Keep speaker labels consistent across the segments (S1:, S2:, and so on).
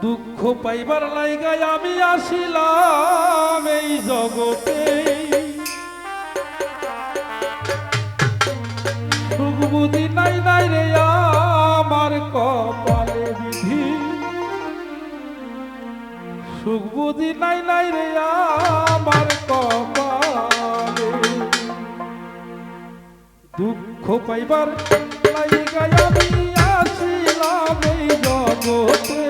S1: দুঃখ পাইবার লাইগায় আমি আসিলাম এই জগতে, সুখ বুঝি নাই নাই রে আমার কপালে বিধি, সুখ বুঝি নাই নাই রে আমার কপালে, দুঃখ পাইবার লাইগায় আমি আসিলাম এই জগতে,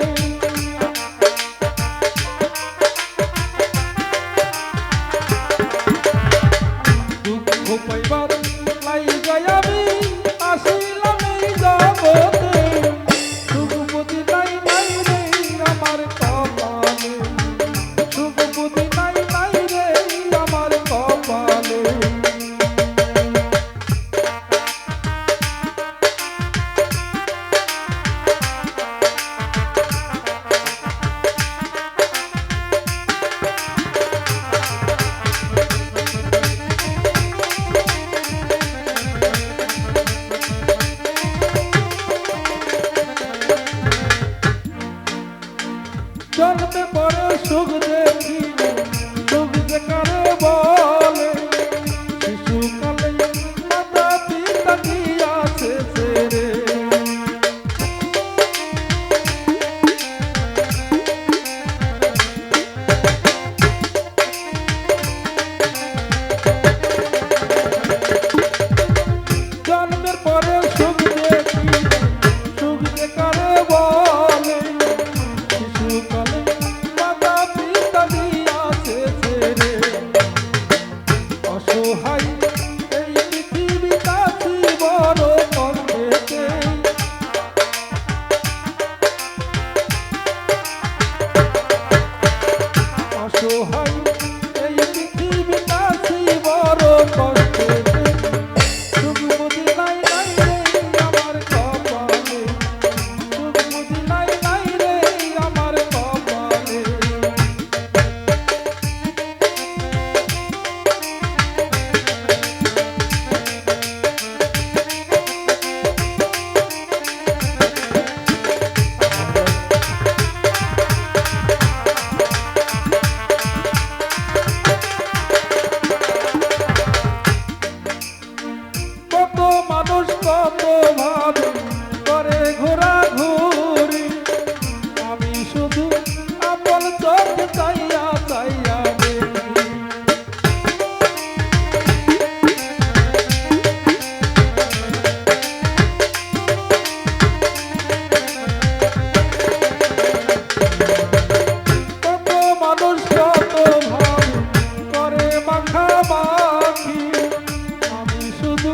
S1: দুঃখ পাইবার লাইগায় আমি আসিলাম এই জগতে, সুখ বুঝি নাই নাই রে আমার কপালে, সুখ বুঝি নাই নাই রে আমার কপালে। জন্মে পরে সুখ দেখি সুখ যে কারে বলে, শিশুকালে মাতা পিতা গিয়াছে ছেড়ে, জন্মের পরে সুখ দেখি সুখ যে কারে বলে, শিশুকালে মাতা পিতা দিয়াছে ছেড়ে, অসহায় এই পৃথিবী কাছি বড় কষ্টেতে, অসহায় এই পৃথিবী কাছি বড় কষ্টেতে, সুখ বুঝি নাই নাই রে আমার কপালে, সুখ বুঝি নাই নাই রে আমার কপালে। কত মানুষ কত ভাবে করে ঘোরাঘুরি, আমি শুধু আপন চোখ চাইয়া চাইয়া দেখি, কত মানুষ কত ভাবে করে মাখামাখি, আমি শুধু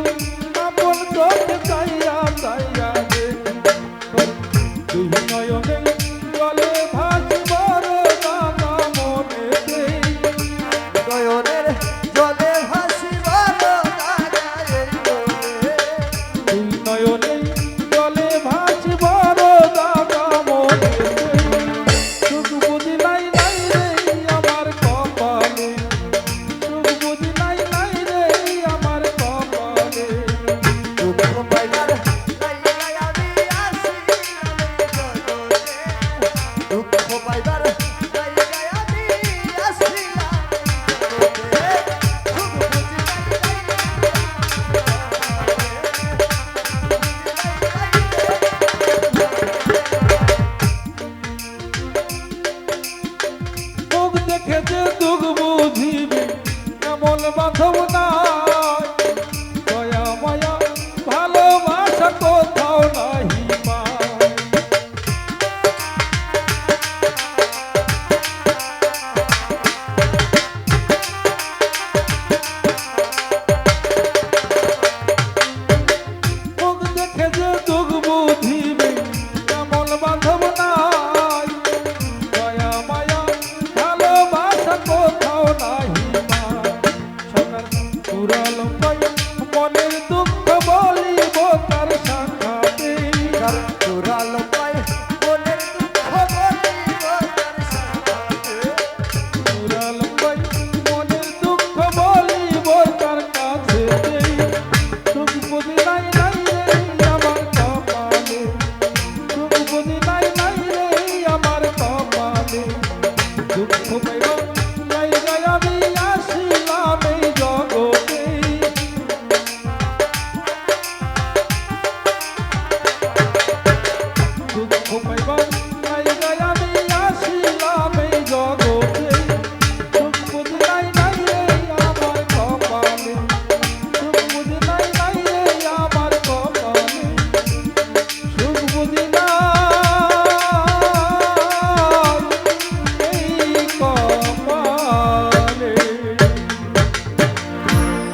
S1: আপন চোখ চাইয়া চাইয়া দেখি, দুই নয়নে জলে ভাসবার দানা মনেতে,
S2: নয়নের জলে ভাসিবার দাঁড়ায় বলে,
S1: দুই নয়নে জলে ভাসবার দানা মনেতে, সুখ বুঝি নাই নাই রে আমার কপালে, সুখ বুঝি নাই নাই রে আমার কপালে,
S2: দুঃখ পাইবার লাইগায় আমি আসিলাম এই জগতে,
S1: দুঃখ পাইবা